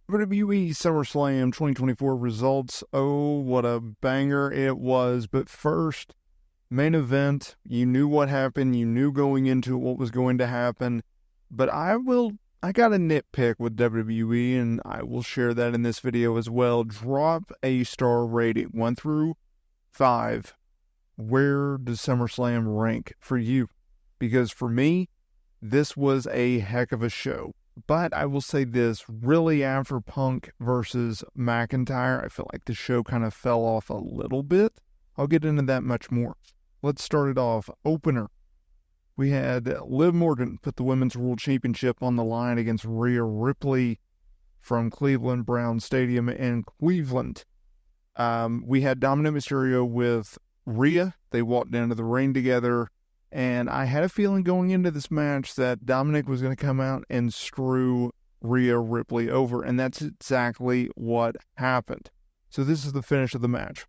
WWE SummerSlam 2024 results. Oh, what a banger it was. But first, main event. You knew what happened. You knew going into what was going to happen. But I got a nitpick with WWE, and I will share that in this video as well. Drop a star rating, 1 through 5. Where does SummerSlam rank for you? Because for me, this was a heck of a show. But I will say this, really after Punk versus McIntyre, I feel like the show kind of fell off a little bit. I'll get into that much more. Let's start it off. Opener. We had Liv Morgan put the Women's World Championship on the line against Rhea Ripley from Cleveland Brown Stadium in Cleveland. We had Dominic Mysterio with Rhea. They walked down to the ring together. And I had a feeling going into this match that Dominic was going to come out and screw Rhea Ripley over. And that's exactly what happened. So this is the finish of the match.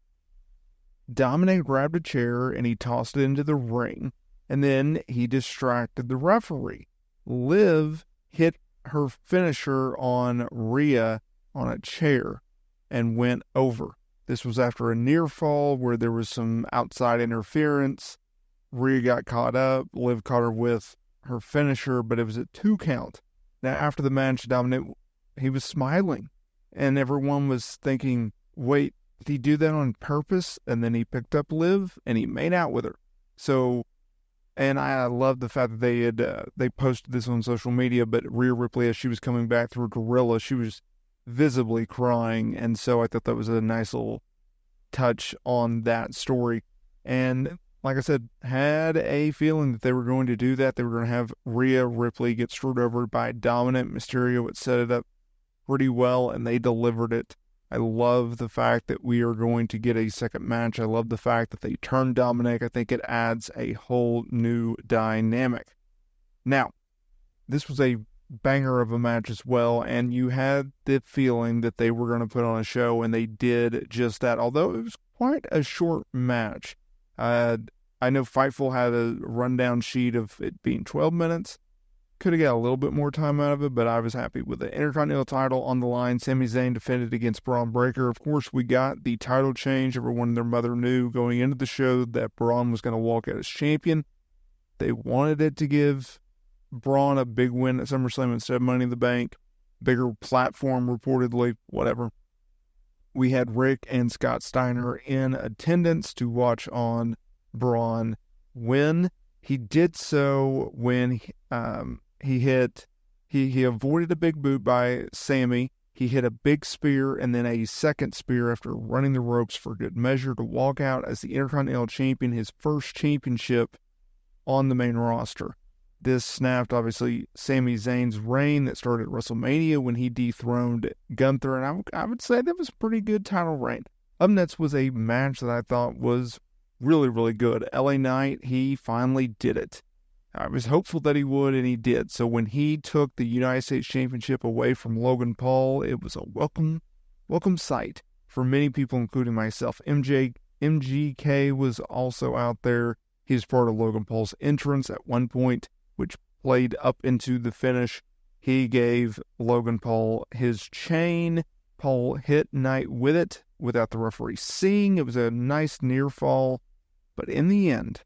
Dominic grabbed a chair and he tossed it into the ring. And then he distracted the referee. Liv hit her finisher on Rhea on a chair and went over. This was after a near fall where there was some outside interference. Rhea got caught up. Liv caught her with her finisher, but it was a 2 count. Now, after the match, Dominic, he was smiling. And everyone was thinking, wait, did he do that on purpose? And then he picked up Liv and he made out with her. So, and I love the fact that they posted this on social media, but Rhea Ripley, as she was coming back through a gorilla, she was visibly crying. And so I thought that was a nice little touch on that story. And like I said, had a feeling that they were going to do that. They were going to have Rhea Ripley get screwed over by Dominic Mysterio. It set it up pretty well, and they delivered it. I love the fact that we are going to get a second match. I love the fact that they turned Dominic. I think it adds a whole new dynamic. Now, this was a banger of a match as well, and you had the feeling that they were going to put on a show, and they did just that, although it was quite a short match. I know Fightful had a rundown sheet of it being 12 minutes. Could have got a little bit more time out of it, but I was happy with it. Intercontinental title on the line. Sami Zayn defended against Braun Breaker. Of course, we got the title change. Everyone and their mother knew going into the show that Braun was going to walk out as champion. They wanted it to give Braun a big win at SummerSlam instead of Money in the Bank. Bigger platform, reportedly, whatever. We had Rick and Scott Steiner in attendance to watch on Braun win. He did so when he avoided a big boot by Sami. He hit a big spear and then a second spear after running the ropes for good measure to walk out as the Intercontinental Champion, his first championship on the main roster. This snapped, obviously, Sami Zayn's reign that started at WrestleMania when he dethroned Gunther, and I would say that was a pretty good title reign. Up next was a match that I thought was really, really good. LA Knight, he finally did it. I was hopeful that he would, and he did. So when he took the United States Championship away from Logan Paul, it was a welcome sight for many people, including myself. MGK was also out there. He was part of Logan Paul's entrance at one point, which played up into the finish. He gave Logan Paul his chain. Paul hit Knight with it without the referee seeing. It was a nice near fall. But in the end,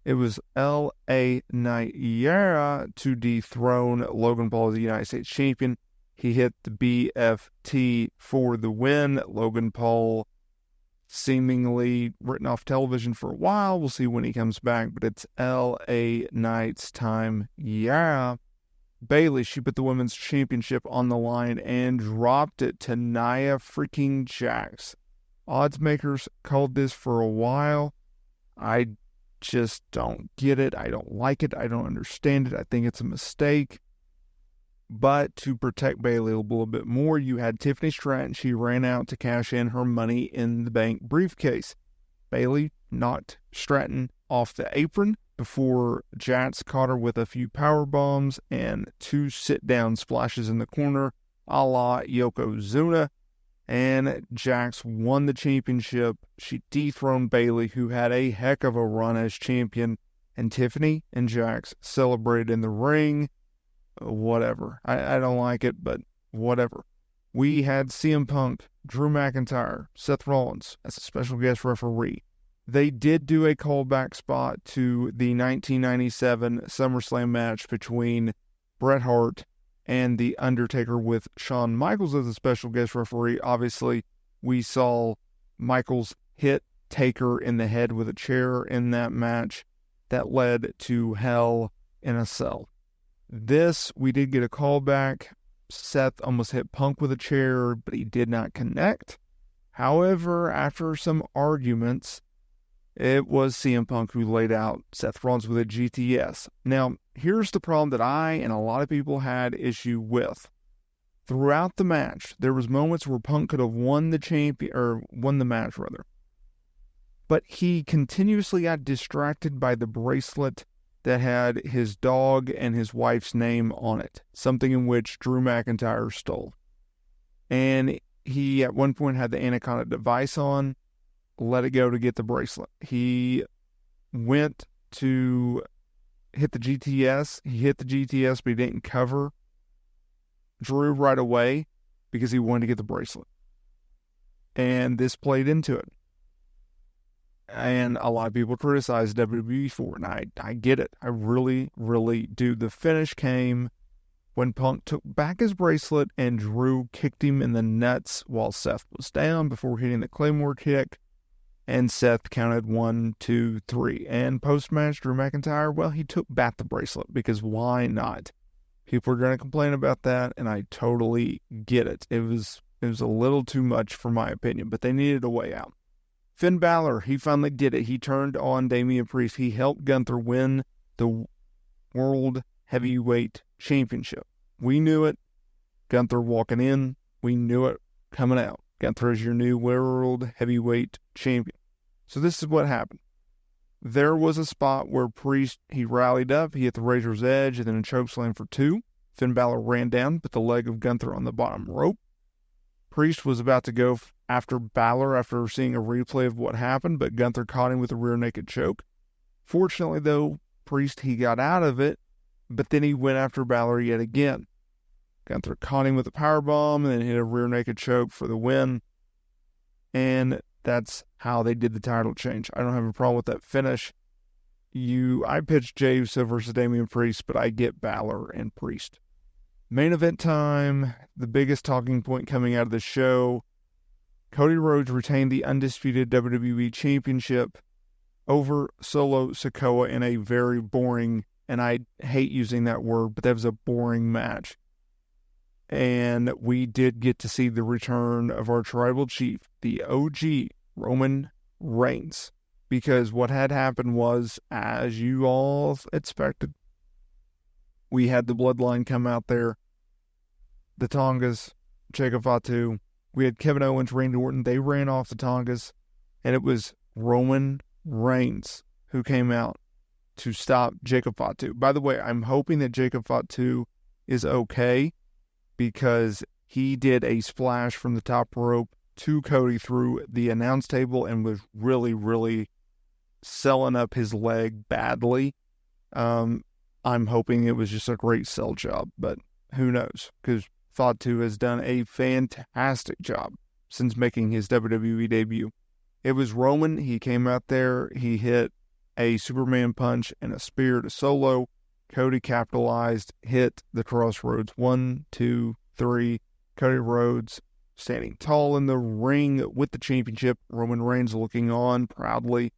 it was LA Knight to dethrone Logan Paul as the United States Champion. He hit the BFT for the win. Logan Paul seemingly written off television for a while. We'll see when he comes back, but it's LA Knight's time. Yeah. Bayley, she put the Women's Championship on the line and dropped it to Nia freaking Jax. Odds makers called this for a while. I just don't get it. I don't like it. I don't understand it. I think it's a mistake. But to protect Bayley a little bit more, you had Tiffany Stratton. She ran out to cash in her Money in the Bank briefcase. Bayley knocked Stratton off the apron before Jax caught her with a few power bombs and 2 sit-down splashes in the corner, a la Yokozuna. And Jax won the championship. She dethroned Bayley, who had a heck of a run as champion. And Tiffany and Jax celebrated in the ring. Whatever. I don't like it, but whatever. we had CM Punk, Drew McIntyre, Seth Rollins as a special guest referee. They did do a callback spot to the 1997 SummerSlam match between Bret Hart and The Undertaker with Shawn Michaels as a special guest referee. Obviously, we saw Michaels hit Taker in the head with a chair in that match that led to Hell in a Cell. This, we did get a callback. Seth almost hit Punk with a chair, but he did not connect. However, after some arguments, it was CM Punk who laid out Seth Rollins with a GTS. Now, here's the problem that I and a lot of people had issue with. Throughout the match, there was moments where Punk could have won the match. But he continuously got distracted by the bracelet that had his dog and his wife's name on it, something in which Drew McIntyre stole. And he, at one point, had the Anaconda device on, let it go to get the bracelet. He went to hit the GTS. He hit the GTS, but he didn't cover Drew right away because he wanted to get the bracelet. And this played into it. And a lot of people criticize WWE for it, and I get it. I really, really do. The finish came when Punk took back his bracelet and Drew kicked him in the nuts while Seth was down before hitting the Claymore kick. And Seth counted 1, 2, 3. And post-match, Drew McIntyre, well, he took back the bracelet because why not? People are going to complain about that, and I totally get it. It was a little too much for my opinion, but they needed a way out. Finn Balor, he finally did it. He turned on Damian Priest. He helped Gunther win the World Heavyweight Championship. We knew it. Gunther walking in, we knew it coming out. Gunther is your new World Heavyweight Champion. So this is what happened. There was a spot where Priest, he rallied up, he hit the Razor's Edge, and then a chokeslam for 2. Finn Balor ran down, put the leg of Gunther on the bottom rope. Priest was about to go after Balor after seeing a replay of what happened, but Gunther caught him with a rear naked choke. Fortunately, though, Priest, he got out of it, but then he went after Balor yet again. Gunther caught him with a powerbomb and then hit a rear naked choke for the win. And that's how they did the title change. I don't have a problem with that finish. I pitched Jey Uso versus Damian Priest, but I get Balor and Priest. Main event time, the biggest talking point coming out of the show. Cody Rhodes retained the undisputed WWE Championship over Solo Sikoa in a very boring, and I hate using that word, but that was a boring match. And we did get to see the return of our tribal chief, the OG, Roman Reigns. Because what had happened was, as you all expected, we had the bloodline come out there. The Tongas, Jacob Fatu. We had Kevin Owens, Randy Orton. They ran off the Tongas. And it was Roman Reigns who came out to stop Jacob Fatu. By the way, I'm hoping that Jacob Fatu is okay, because he did a splash from the top rope to Cody through the announce table and was really, really selling up his leg badly. I'm hoping it was just a great sell job, but who knows? Because Fatu has done a fantastic job since making his WWE debut. It was Roman. He came out there. He hit a Superman punch and a spear to Solo. Cody capitalized, hit the crossroads. 1, 2, 3. Cody Rhodes standing tall in the ring with the championship. Roman Reigns looking on proudly.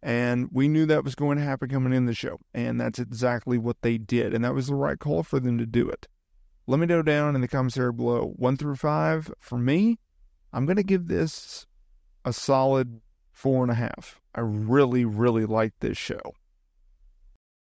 And we knew that was going to happen coming in the show. And that's exactly what they did. And that was the right call for them to do it. Let me know down in the comments area below. 1 through 5. For me, I'm going to give this a solid 4.5. I really, really like this show.